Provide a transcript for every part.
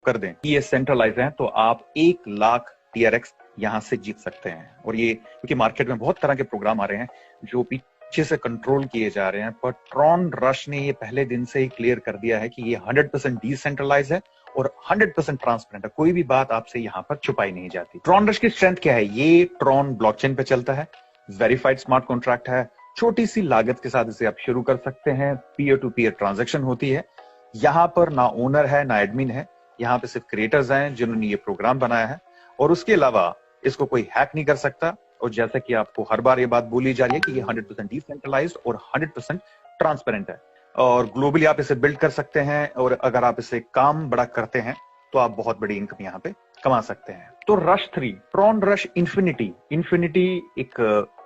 कर दें कि ये सेंट्रलाइज है तो आप 1 लाख TRX यहां से जीत सकते हैं। और ये क्योंकि मार्केट में बहुत तरह के प्रोग्राम आ रहे हैं जो पीछे से कंट्रोल किए जा रहे हैं, पर ट्रॉन रश ने ये पहले दिन से ही क्लियर कर दिया है कि ये 100% डिसेंट्रलाइज है और 100% ट्रांसपेरेंट है। कोई भी बात आपसे यहाँ पर छुपाई नहीं जाती। ट्रॉन रश की स्ट्रेंथ क्या है? ये ट्रॉन ब्लॉकचेन पे चलता है, वेरीफाइड स्मार्ट कॉन्ट्रैक्ट है, छोटी सी लागत के साथ इसे आप शुरू कर सकते हैं, पीयर टू पीयर ट्रांजैक्शन होती है। यहाँ पर ना ओनर है ना एडमिन है, यहाँ पे सिर्फ क्रिएटर्स हैं जिन्होंने ये प्रोग्राम बनाया है, और उसके अलावा इसको कोई हैक नहीं कर सकता। और जैसा कि आपको हर बार ये बात बोली जा रही है कि ये 100% डिसेंट्रलाइज्ड और 100% ट्रांसपेरेंट है, और ग्लोबली आप इसे बिल्ड कर सकते हैं, और अगर आप इसे काम बड़ा करते हैं तो आप बहुत बड़ी इनकम यहाँ पे कमा सकते हैं। तो रश 3, ट्रॉन रश इन्फिनिटी एक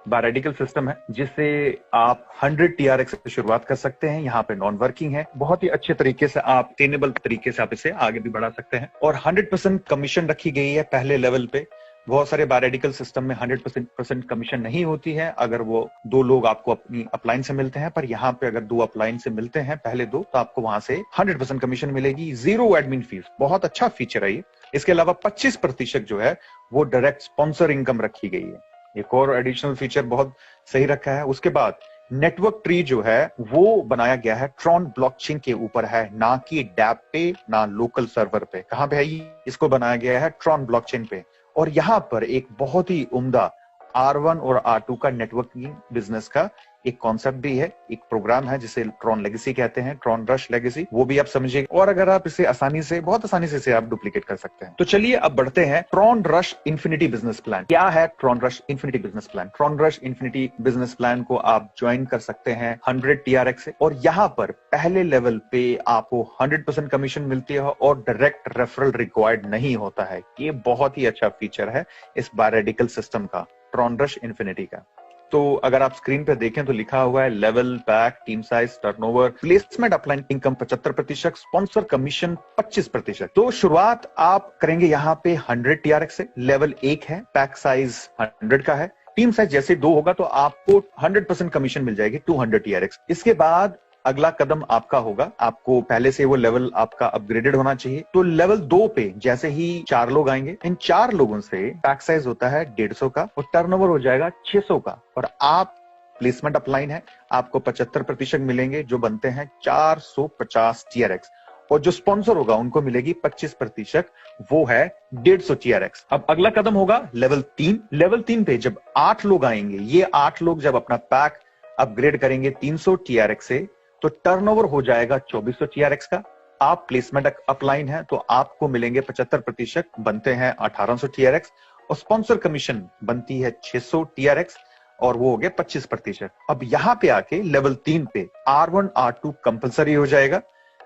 बायोरेडिकल सिस्टम है जिससे आप 100 TRX से शुरुआत कर सकते हैं। यहाँ पे नॉन वर्किंग है, बहुत ही अच्छे तरीके से आप टेनेबल तरीके से आप इसे आगे भी बढ़ा सकते हैं, और 100% कमीशन रखी गई है पहले लेवल पे। बहुत सारे बायोरेडिकल सिस्टम में 100% कमीशन नहीं होती है अगर वो 2 लोग आपको अपनी अपलाइन से मिलते हैं, पर यहाँ पे अगर 2 अपलाइन से मिलते हैं पहले 2 तो आपको वहां से 100% कमीशन मिलेगी, 0 एडमिन फीस। बहुत अच्छा फीचर है ये। इसके अलावा 25% जो है वो डायरेक्ट स्पॉन्सर इनकम रखी गई है। एक और एडिशनल फीचर बहुत सही रखा है। उसके बाद नेटवर्क ट्री जो है वो बनाया गया है ट्रॉन ब्लॉकचेन के ऊपर है, ना कि डैप पे ना लोकल सर्वर पे। कहां पे है ये? इसको बनाया गया है ट्रॉन ब्लॉकचेन पे। और यहां पर एक बहुत ही उम्दा R1 और R2 का नेटवर्किंग बिजनेस का एक कॉन्सेप्ट भी है, एक प्रोग्राम है जिसे ट्रॉन लेगेसी कहते हैं, ट्रॉन रश लेगेसी, वो भी आप समझिए। और अगर आप इसे बहुत आसानी से इसे आप डुप्लीकेट कर सकते हैं। तो चलिए अब बढ़ते हैं Tron rush infinity business plan. क्या है Tron rush infinity business plan? Tron rush infinity business plan को आप ज्वाइन कर सकते हैं 100 TRX से, और यहाँ पर पहले लेवल पे आपको 100% कमीशन मिलती है और डायरेक्ट रेफरल रिक्वायर्ड नहीं होता है। ये बहुत ही अच्छा फीचर है इस बायोरेडिकल सिस्टम का, ट्रॉन रश इन्फिनिटी का। तो अगर आप स्क्रीन पे देखें तो लिखा हुआ है level, pack, team size, turnover, placement, upline income 75%, sponsor commission 25%। तो शुरुआत आप करेंगे यहाँ पे 100 TRX से। लेवल 1 है, पैक साइज 100 का है, टीम साइज जैसे 2 होगा तो आपको 100% कमीशन मिल जाएगी 200 TRX। इसके बाद अगला कदम आपका होगा, आपको पहले से वो लेवल आपका अपग्रेडेड होना चाहिए। तो लेवल 2 पे जैसे ही 4 लोग आएंगे, इन 4 लोगों से पैक साइज होता है 150 का और टर्नओवर हो जाएगा 600 का, और आप प्लेसमेंट अपलाइन है, आपको 75% मिलेंगे जो बनते हैं 450 TRX, और जो स्पॉन्सर होगा उनको मिलेगी 25%, वो है 150 TRX। अब अगला कदम होगा लेवल 3। लेवल 3 पे जब 8 लोग आएंगे, ये 8 लोग जब अपना पैक अपग्रेड करेंगे 300 TRX से, तो टर्नओवर हो जाएगा 2400 TRX का। आप प्लेसमेंट अपलाइन है तो आपको मिलेंगे 75%, बनते हैं 1800 TRX, और स्पॉन्सर कमीशन बनती है 600 TRX, और वो हो गया 25%। अब यहां पे आके लेवल 3 पे R1 R2 कंपलसरी हो जाएगा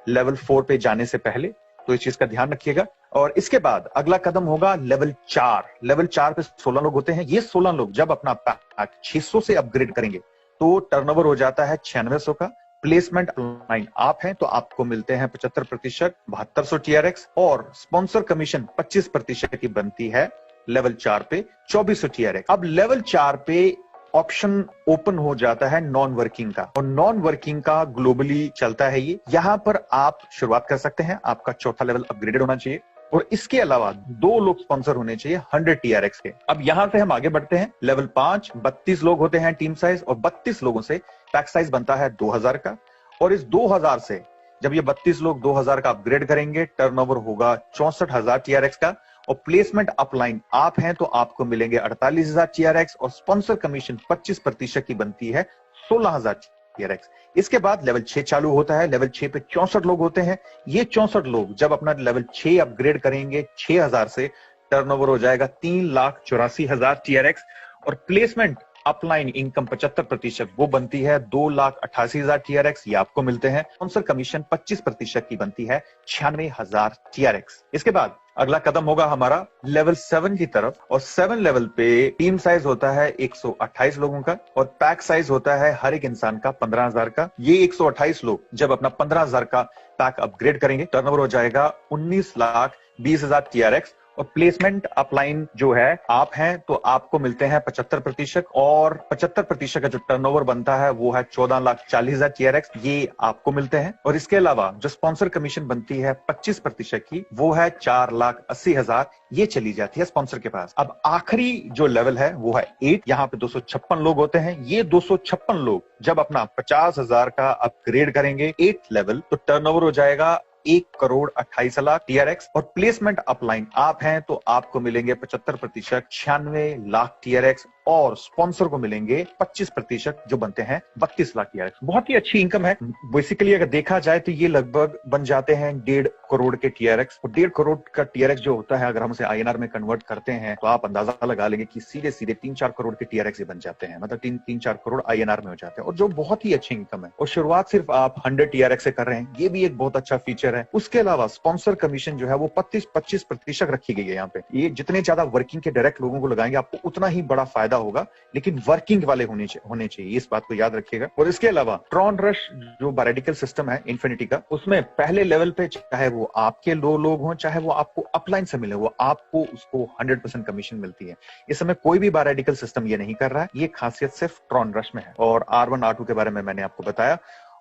लेवल 4 पे जाने से पहले, तो इस चीज का ध्यान रखिएगा। और इसके बाद अगला कदम होगा लेवल 4। लेवल 4 पे 16 लोग होते हैं। ये 16 लोग जब अपना पैक 600 से अपग्रेड करेंगे तो टर्नओवर हो जाता है 9600 का। प्लेसमेंट अपलाइन आप हैं तो आपको मिलते हैं 75%, 7200 TRX, और स्पॉन्सर कमीशन 25% की बनती है लेवल 4 पे 2400 TRX। अब लेवल 4 पे ऑप्शन ओपन हो जाता है नॉन वर्किंग का, और नॉन वर्किंग का ग्लोबली चलता है ये। यहां पर आप शुरुआत कर सकते हैं, आपका चौथा लेवल अपग्रेडेड होना चाहिए, और इसके अलावा 2 लोग स्पॉन्सर होने चाहिए 100 TRX के। अब यहां से हम आगे बढ़ते हैं लेवल 5, 32 लोग होते हैं टीम साइज, और 32 लोगों से पैक साइज बनता है 2000 का, और इस 2000 से जब ये 32 लोग 2000 का अपग्रेड करेंगे, टर्नओवर होगा 64000 TRX का, और प्लेसमेंट अपलाइन आप हैं तो आपको मिलेंगे 48000 TRX, और स्पॉन्सर कमीशन 25% की बनती है 16000 TRX। इसके बाद लेवल 6 चालू होता है। लेवल 6 पे 64 लोग होते हैं। ये 64 लोग जब अपना लेवल 6 अपग्रेड करेंगे 6000 से, टर्नओवर हो जाएगा 3,84,000 TRX, और प्लेसमेंट अपलाइन इनकम 75% वो बनती है 2,88,000 TRX, ये आपको मिलते हैं। स्पॉन्सर कमीशन 25% की बनती है 96,000 TRX। इसके बाद अगला कदम होगा हमारा लेवल 7 की तरफ, और 7 लेवल पे टीम साइज होता है 128 लोगों का, और पैक साइज होता है हर एक इंसान का 15,000 का। ये 128 लोग जब अपना 15,000 का पैक अपग्रेड करेंगे, टर्नओवर हो जाएगा 19,20,000 TRX, और प्लेसमेंट अपलाइन जो है आप हैं तो आपको मिलते हैं 75%, और 75% का जो टर्नओवर बनता है वो है 14,40,000 TRX, ये आपको मिलते हैं। और इसके अलावा जो स्पॉन्सर कमीशन बनती है 25% की, वो है 4,80,000, ये चली जाती है स्पॉन्सर के पास। अब आखिरी जो लेवल है वो है 8, यहाँ पे 256 लोग होते हैं। ये 256 लोग जब अपना 50,000 का अपग्रेड करेंगे 8 लेवल, तो टर्नओवर हो जाएगा 1,28,00,000 TRX। और प्लेसमेंट अपलाइन आप हैं तो आपको मिलेंगे 75%, 96,00,000 TRX, और स्पॉन्सर को मिलेंगे 25%, जो बनते हैं 32,00,000 TRX। बहुत ही अच्छी इनकम है। बेसिकली अगर देखा जाए तो ये लगभग बन जाते हैं 1.5 करोड़ के TRX। और 1.5 करोड़ का TRX जो होता है, अगर हम उसे INR में कन्वर्ट करते हैं तो आप अंदाजा लगा लेंगे कि सीधे सीधे 3-4 करोड़ के TRX बन जाते हैं, मतलब 3-4 करोड़ INR में हो जाते हैं, और जो बहुत ही अच्छी इनकम है। और शुरुआत सिर्फ आप 100 TRX से कर रहे हैं, ये भी एक बहुत अच्छा फीचर है। उसके अलावा स्पॉन्सर कमीशन जो है वो 25% रखी गई है यहाँ पे। ये जितने ज्यादा वर्किंग के डायरेक्ट लोगों को लगाएंगे आपको उतना ही बड़ा फायदा होगा, लेकिन वर्किंग वाले होने चाहिए, इस बात को याद रखिएगा। और इसके अलावा ट्रॉन रश जो बायोरेडिकल सिस्टम है इन्फिनिटी का, उसमें पहले लेवल पे चाहे वो आपके 2 लोग हों, चाहे वो आपको अपलाइन से मिले, वो आपको उसको 100% कमीशन मिलती है। इस समय कोई भी बायोरेडिकल सिस्टम ये नहीं कर रहा है, ये खासियत सिर्फ ट्रॉन रश में है। और R1 R2 के बारे में मैंने आपको बताया।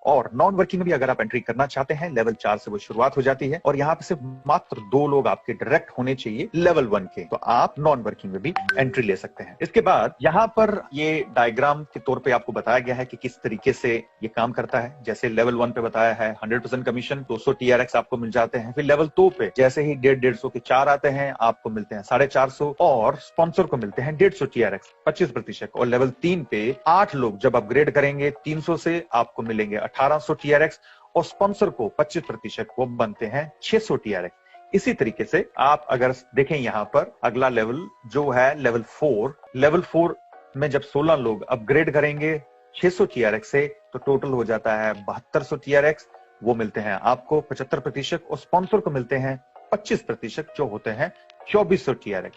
और नॉन वर्किंग में भी अगर आप एंट्री करना चाहते हैं, लेवल 4 से वो शुरुआत हो जाती है, और यहाँ पे सिर्फ मात्र 2 लोग आपके डायरेक्ट होने चाहिए लेवल 1 के, तो आप नॉन वर्किंग में भी एंट्री ले सकते हैं। इसके बाद यहाँ पर ये डायग्राम के तौर पे आपको बताया गया है कि किस तरीके से ये काम करता है। जैसे लेवल 1 पे बताया है 100% कमीशन, 200 TRX आपको मिल जाते हैं। फिर लेवल 2 पे जैसे ही 150 के 4 आते हैं, आपको मिलते हैं 450, और स्पॉन्सर को मिलते हैं 150 TRX, 25%। और लेवल 3 पे 8 लोग जब अपग्रेड करेंगे 300 से, आपको मिलेंगे 1800 TRX, और स्पॉन्सर को 25%, वो बनते हैं 600 TRX। इसी तरीके से आप अगर देखें यहाँ पर अगला लेवल जो है लेवल 4 में जब 16 लोग अपग्रेड करेंगे 600 TRX से, तो टोटल हो जाता है 7200 TRX, वो मिलते हैं आपको 75%, और स्पॉन्सर को मिलते हैं 25%, जो होते हैं 2400 TRX।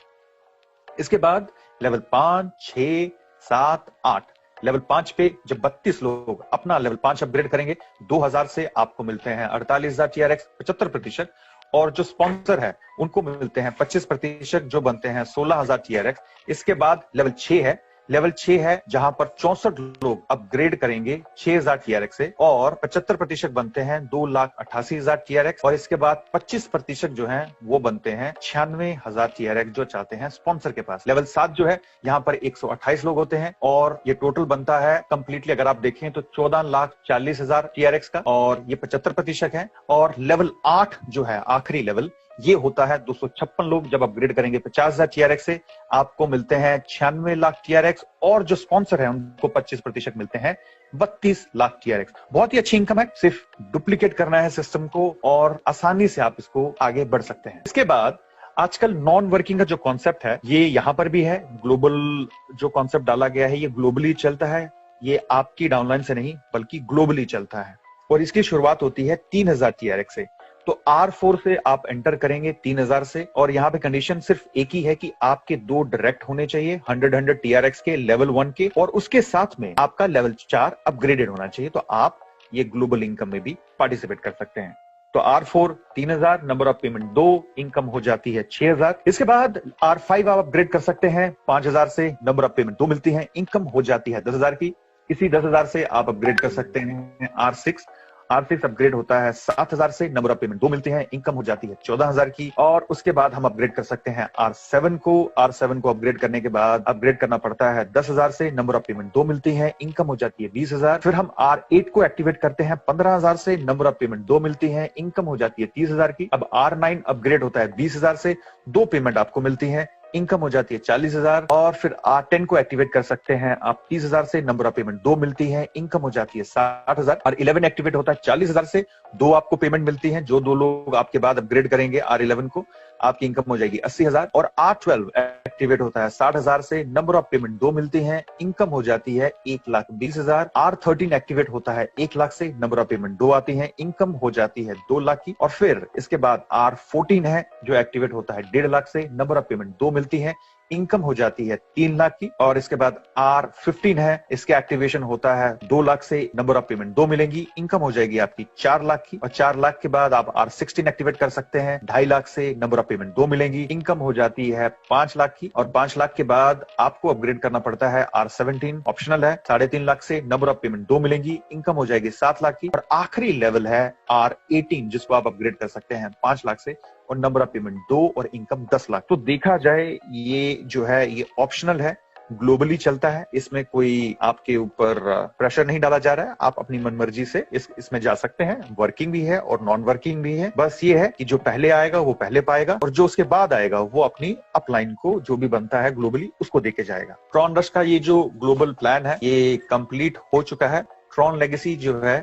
इसके बाद लेवल 5, 6, 7, 8, लेवल 5 पे जब 32 लोग अपना लेवल 5 अपग्रेड करेंगे 2000 से, आपको मिलते हैं 48,000 TRX, 75%, और जो स्पॉन्सर है उनको मिलते हैं 25%, जो बनते हैं 16,000 TRX। इसके बाद लेवल 6 है जहां पर 64 लोग अपग्रेड करेंगे 6,000 TRX से, और 75% बनते हैं 2,88,000 TRX। और इसके बाद 25% जो है वो बनते हैं 96,000 TRX, जो चाहते हैं स्पॉन्सर के पास। लेवल 7 जो है यहाँ पर 128 लोग होते हैं, और ये टोटल बनता है कंप्लीटली अगर आप देखें तो 14,40,000 TRX का, और ये 75% है। और लेवल 8 जो है आखिरी लेवल, ये होता है 256 लोग जब अपग्रेड करेंगे 50,000 TRX से, आपको मिलते हैं 96 लाख TRX, और जो स्पॉन्सर है उनको 25% मिलते हैं 32 लाख TRX। बहुत ही अच्छी इनकम है, सिर्फ डुप्लीकेट करना है सिस्टम को, और आसानी से आप इसको आगे बढ़ सकते हैं। इसके बाद आजकल नॉन वर्किंग का जो कॉन्सेप्ट है ये यहाँ पर भी है। ग्लोबल जो कॉन्सेप्ट डाला गया है ये ग्लोबली चलता है, ये आपकी डाउनलाइन से नहीं बल्कि ग्लोबली चलता है। और इसकी शुरुआत होती है 3,000 TRX से। तो R4 से आप एंटर करेंगे 3,000 से, और यहाँ पे कंडीशन सिर्फ एक ही है कि आपके 2 डायरेक्ट होने चाहिए 100 TRX के लेवल 1 के, और उसके साथ में आपका लेवल 4 अपग्रेडेड होना चाहिए, तो आप ये ग्लोबल इनकम में भी पार्टिसिपेट कर सकते हैं। तो R4 3,000, number of payment 2, income हो जाती है 6,000। इसके बाद R5 आप अपग्रेड कर सकते हैं 5,000 से, नंबर ऑफ पेमेंट 2 मिलती है, इनकम हो जाती है 10,000 की। इसी 10,000 से आप अपग्रेड कर सकते हैं R6 अपग्रेड होता है 7,000 से, नंबर ऑफ पेमेंट 2 मिलते हैं, इनकम हो जाती है 14,000 की। और उसके बाद हम अपग्रेड कर सकते हैं R7 को अपग्रेड करने के बाद अपग्रेड करना पड़ता है 10,000 से, नंबर ऑफ पेमेंट 2 मिलती है, इनकम हो जाती है 20,000। फिर हम R8 को एक्टिवेट करते हैं 15,000 से, नंबर ऑफ पेमेंट 2 मिलती है, इनकम हो जाती है 30,000 की। अब R9 अपग्रेड होता है 20,000 से, 2 पेमेंट आपको मिलती है, इनकम हो जाती है 40,000। और फिर R10 को एक्टिवेट कर सकते हैं आप 30,000 से, नंबर ऑफ पेमेंट 2 मिलती है, इनकम हो जाती है 60,000। और 11 एक्टिवेट होता है 40,000 से, 2 आपको पेमेंट मिलती है, जो 2 लोग आपके बाद अपग्रेड करेंगे R11 को, आपकी इनकम हो जाएगी 80,000। और R12 एक्टिवेट होता है 60,000 से, नंबर ऑफ पेमेंट 2 मिलती है, इनकम हो जाती है 1,20,000। R13 एक्टिवेट होता है 1 लाख से, नंबर ऑफ पेमेंट 2 आती है, इनकम हो जाती है 2 लाख की। और फिर इसके बाद R14 है जो एक्टिवेट होता है 1.5 लाख से, नंबर ऑफ पेमेंट 2 मिलती है, इनकम हो जाती है 3 लाख की। और इसके बाद R15 है, इसके एक्टिवेशन होता है 2 लाख से, नंबर ऑफ पेमेंट 2 मिलेंगी, इनकम हो जाएगी आपकी 4 लाख की। और 4 लाख के बाद आप R16 एक्टिवेट कर सकते हैं, 2.5 लाख से, नंबर ऑफ पेमेंट 2 मिलेंगी, इनकम हो जाती है 5 लाख की। और 5 लाख के बाद आपको अपग्रेड करना पड़ता है R17, ऑप्शनल है, 3.5 लाख से, नंबर ऑफ पेमेंट 2 मिलेंगी, इनकम हो जाएगी 7 लाख की। और आखिरी लेवल है R18, जिसको आप अपग्रेड कर सकते हैं 5 लाख से, और नंबर ऑफ पेमेंट 2 और इनकम 10 लाख। तो देखा जाए ये जो है ये ऑप्शनल है, ग्लोबली चलता है, इसमें कोई आपके ऊपर प्रेशर नहीं डाला जा रहा है, आप अपनी मनमर्जी से इसमें जा सकते हैं। वर्किंग भी है और नॉन वर्किंग भी है। बस ये है कि जो पहले आएगा वो पहले पाएगा, और जो उसके बाद आएगा वो अपनी अपलाइन को जो भी बनता है ग्लोबली उसको देके जाएगा। ट्रॉन रश का ये जो ग्लोबल प्लान है ये कंप्लीट हो चुका है। ट्रॉन लेगेसी जो है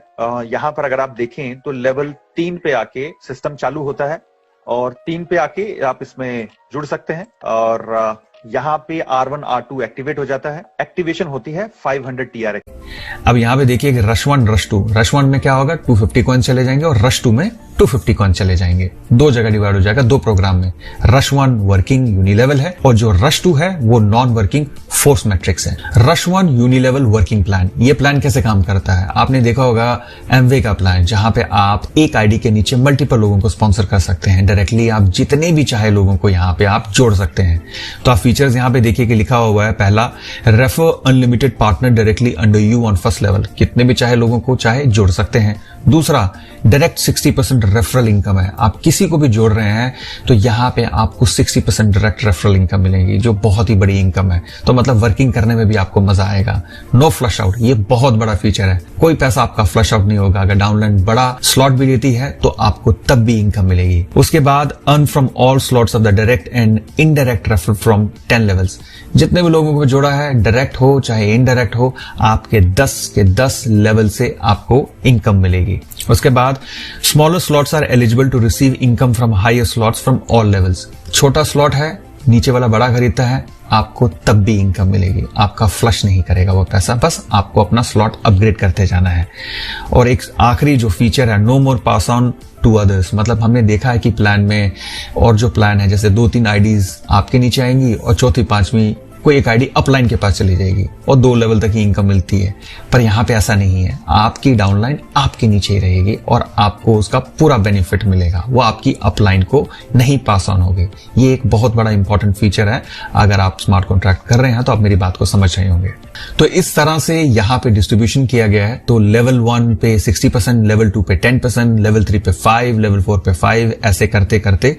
यहाँ पर अगर आप देखें तो लेवल 3 पे आके सिस्टम चालू होता है, और 3 पे आके आप इसमें जुड़ सकते हैं। और यहाँ पे R1 R2 एक्टिवेट हो जाता है, एक्टिवेशन होती है 500 TRX। अब यहाँ पे देखिए कि रश 1 रश 2, रश 1 में क्या होगा 250 कॉइन चले जाएंगे, और रश 2 में 250 कॉइन चले जाएंगे। 2 जगह डिवाइड हो जाएगा 2 प्रोग्राम में। रश 1 वर्किंग यूनिलेवल है, और जो रश 2 है वो नॉन वर्किंग फोर्स मैट्रिक्स है। रश 1 यूनिलेवल वर्किंग प्लान, ये प्लान कैसे काम करता है? आपने देखा होगा एमवे का प्लान, जहां पे आप एक आईडी के नीचे मल्टीपल लोगों को स्पॉन्सर कर सकते हैं डायरेक्टली। आप जितने भी चाहे लोगों को यहाँ पे आप जोड़ सकते हैं। तो आप फीचर्स यहाँ पे देखिए कि लिखा हुआ है, पहला refer unlimited partner directly under you on first level, कितने भी चाहे लोगों को चाहे जोड़ सकते हैं। दूसरा, डायरेक्ट 60% रेफरल इनकम है, आप किसी को भी जोड़ रहे हैं तो यहाँ पे आपको 60% डायरेक्ट रेफरल इनकम मिलेगी, जो बहुत ही बड़ी इनकम है। तो मतलब वर्किंग करने में भी आपको मजा आएगा। नो फ्लश आउट, ये बहुत बड़ा फीचर है, कोई पैसा आपका फ्लश आउट नहीं होगा। अगर डाउनलाइन बड़ा स्लॉट भी लेती है तो आपको तब भी इनकम मिलेगी। उसके बाद earn from all slots of the direct and indirect referral from 10 levels, जितने भी लोगों को जोड़ा है डायरेक्ट हो चाहे इनडायरेक्ट हो, आपके 10 के 10 लेवल से आपको इनकम मिलेगी। उसके बाद smaller slots are eligible to receive income from higher slots from all levels. छोटा स्लॉट है, नीचे वाला बड़ा खरीदता है, आपको तब भी इनकम मिलेगी, आपका फ्लश नहीं करेगा वो पैसा, बस आपको अपना स्लॉट अपग्रेड करते जाना है। और एक आखिरी जो फीचर है, no more pass on to others, मतलब हमने देखा है कि प्लान में और जो प्लान है जैसे 2-3 आईडीज आपके नीचे आएंगी और चौथी 5वीं कोई एक आईडी अपलाइन के पास चली जाएगी और 2 लेवल तक ही इनकम मिलती है। पर यहाँ पे ऐसा नहीं है, आपकी डाउनलाइन आपके नीचे ही रहेगी और आपको उसका पूरा बेनिफिट मिलेगा, वो आपकी अपलाइन को नहीं पास ऑन होगी। ये एक बहुत बड़ा इंपॉर्टेंट फीचर है। अगर आप स्मार्ट कॉन्ट्रैक्ट कर रहे हैं तो आप मेरी बात को समझ रहे होंगे। तो इस तरह से यहाँ पे डिस्ट्रीब्यूशन किया गया है। तो लेवल 1 पे 60%, लेवल 2 पे 10%, लेवल 3 पे 5%, लेवल 4 पे 5%, ऐसे करते करते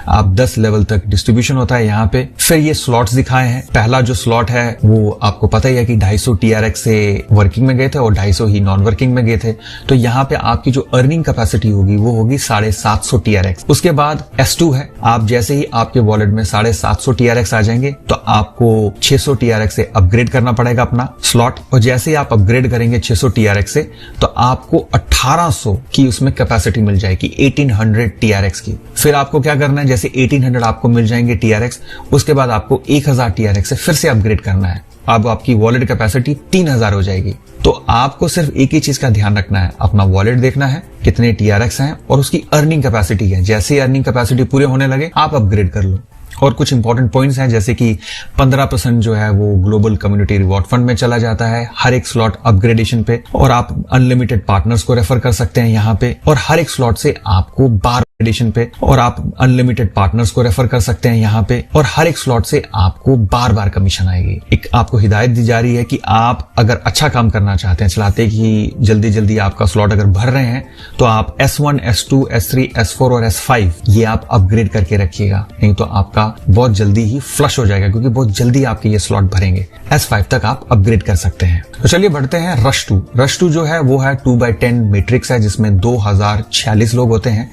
आप 10 लेवल तक डिस्ट्रीब्यूशन होता है यहाँ पे। फिर ये स्लॉट्स दिखाए हैं। पहला जो स्लॉट है वो आपको पता ही है कि 250 TRX से वर्किंग में गए थे और 250 ही नॉन वर्किंग में गए थे। तो यहाँ पे आपकी जो अर्निंग कैपेसिटी होगी वो होगी 750 TRX। उसके बाद S2 है, आप जैसे ही आपके वॉलेट में 750 TRX आ जाएंगे तो आपको 600 TRX से अपग्रेड करना पड़ेगा अपना स्लॉट, और जैसे ही आप अपग्रेड करेंगे 600 TRX से तो आपको 1800 की उसमें कैपेसिटी मिल जाएगी, 1800 TRX की। फिर आपको क्या करना है, जैसे 1800 आपको मिल जाएंगे TRX, उसके बाद आपको 1000 TRX से फिर से अपग्रेड करना है। अब आपकी वॉलेट कैपेसिटी 3000 हो जाएगी। तो आपको सिर्फ एक ही चीज का ध्यान रखना है, अपना वॉलेट देखना है कितने TRX हैं और उसकी अर्निंग कैपेसिटी है। जैसे ही अर्निंग कैपेसिटी पूरे होने लगे आप अपग्रेड कर लो। और कुछ इंपॉर्टेंट पॉइंट्स हैं जैसे कि 15% जो है वो ग्लोबल कम्युनिटी रिवॉर्ड फंड में चला जाता है हर एक स्लॉट अपग्रेडेशन पे, और आप अनलिमिटेड पार्टनर्स को रेफर कर सकते हैं यहाँ पे, और हर एक स्लॉट से आपको 12 एडिशन पे, और आप अनलिमिटेड पार्टनर्स को रेफर कर सकते हैं यहाँ पे, और हर एक स्लॉट से आपको बार कमीशन आएगी। एक आपको हिदायत दी जा रही है कि आप अगर अच्छा काम करना चाहते हैं, चलाते कि जल्दी आपका स्लॉट अगर भर रहे हैं तो आप S1, S2, S3, S4 और S5 ये आप अपग्रेड करके रखिएगा, नहीं तो आपका बहुत जल्दी ही फ्लश हो जाएगा, क्योंकि बहुत जल्दी आपके ये स्लॉट भरेंगे। S5 तक आप अपग्रेड कर सकते हैं। तो चलिए बढ़ते हैं रश 2। रश 2 जो है वो है 2/10 मैट्रिक्स है, जिसमें 2046 लोग होते हैं।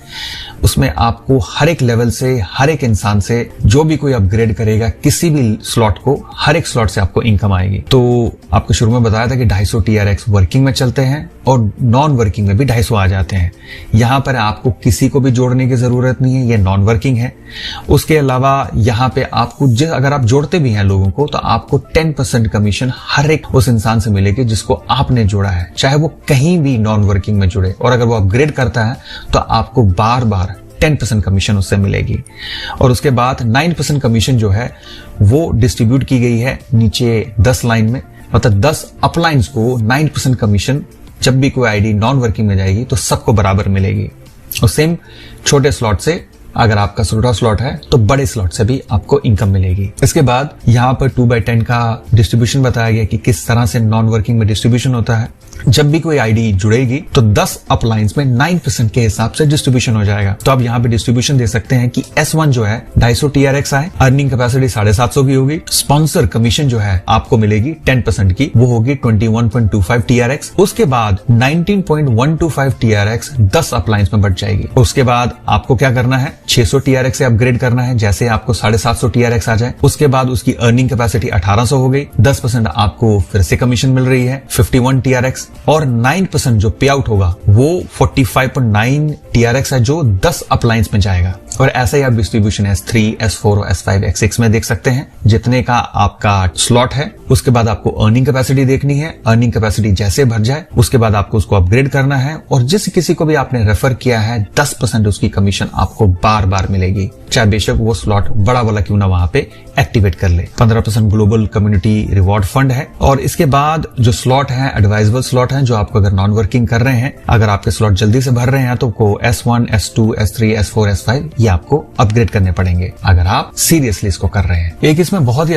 उसमें आपको हर एक लेवल से, हर एक इंसान से जो भी कोई अपग्रेड करेगा किसी भी स्लॉट को, हर एक स्लॉट से आपको इनकम आएगी। तो आपको शुरू में बताया था कि 250 TRX वर्किंग में चलते हैं और नॉन वर्किंग में भी 250 आ जाते हैं। यहां पर आपको किसी को भी जोड़ने की जरूरत नहीं है, ये नॉन वर्किंग है। उसके अलावा यहाँ पे आपको अगर आप जोड़ते भी हैं लोगों को तो आपको 10% कमीशन हर एक उस इंसान से मिलेगी जिसको आपने जोड़ा है, चाहे वो कहीं भी नॉन वर्किंग में जुड़े। और अगर वो अपग्रेड करता है तो आपको बार 10% कमीशन उससे मिलेगी। और उसके बाद 9% कमीशन जो है वो डिस्ट्रीब्यूट की गई है नीचे 10 लाइन में, मतलब 10 अपलाइंस को 9% कमीशन जब भी कोई आईडी नॉन वर्किंग में जाएगी तो सबको बराबर मिलेगी। और सेम छोटे स्लॉट से अगर आपका छोटा स्लॉट है तो बड़े स्लॉट से भी आपको इनकम मिलेगी। इसके बाद यहाँ पर 2/10 का डिस्ट्रीब्यूशन बताया गया कि किस तरह से नॉन वर्किंग में डिस्ट्रीब्यूशन होता है। जब भी कोई आईडी जुड़ेगी तो 10 अपलाइंस में 9% के हिसाब से डिस्ट्रीब्यूशन हो जाएगा। तो आप यहाँ पे डिस्ट्रीब्यूशन दे सकते हैं कि S1 जो है 250 TRX आए, अर्निंग कैपेसिटी 750 की होगी, स्पॉन्सर कमीशन जो है आपको मिलेगी 10% की, वो होगी 21.25 TRX। उसके बाद 19.125 TRX 10 अपलाइंस में बढ़ जाएगी। उसके बाद आपको क्या करना है, 600 TRX से अपग्रेड करना है, जैसे आपको 750 TRX आ जाए। उसके बाद उसकी अर्निंग कैपेसिटी 1800 हो गई, 10% आपको फिर से कमीशन मिल रही है 51 TRX, और 9% जो पे आउट होगा वो 45.9 TRX है जो 10 अपलाइंस में जाएगा। और ऐसा ही आप डिस्ट्रीब्यूशन S3, S4 और S5, X6 में देख सकते हैं। जितने का आपका स्लॉट है उसके बाद आपको अर्निंग कैपेसिटी देखनी है। अर्निंग कैपेसिटी जैसे भर जाए उसके बाद आपको उसको अपग्रेड करना है, और जिस किसी को भी आपने रेफर किया है 10% उसकी कमीशन आपको बार बार मिलेगी, चाहे बेशक वो स्लॉट बड़ा वाला क्यों ना वहां पे एक्टिवेट कर ले। 15% ग्लोबल कम्युनिटी रिवॉर्ड फंड है। और इसके बाद जो स्लॉट है एडवाइजेबल स्लॉट है, जो आपको अगर नॉन वर्किंग कर रहे हैं, अगर आपके स्लॉट जल्दी से भर रहे हैं तो को S1, S2, S3, S4, S5 ये आपको अपग्रेड करने पड़ेंगे अगर आप सीरियसली इसको कर रहे हैं। एक इसमें बहुत ही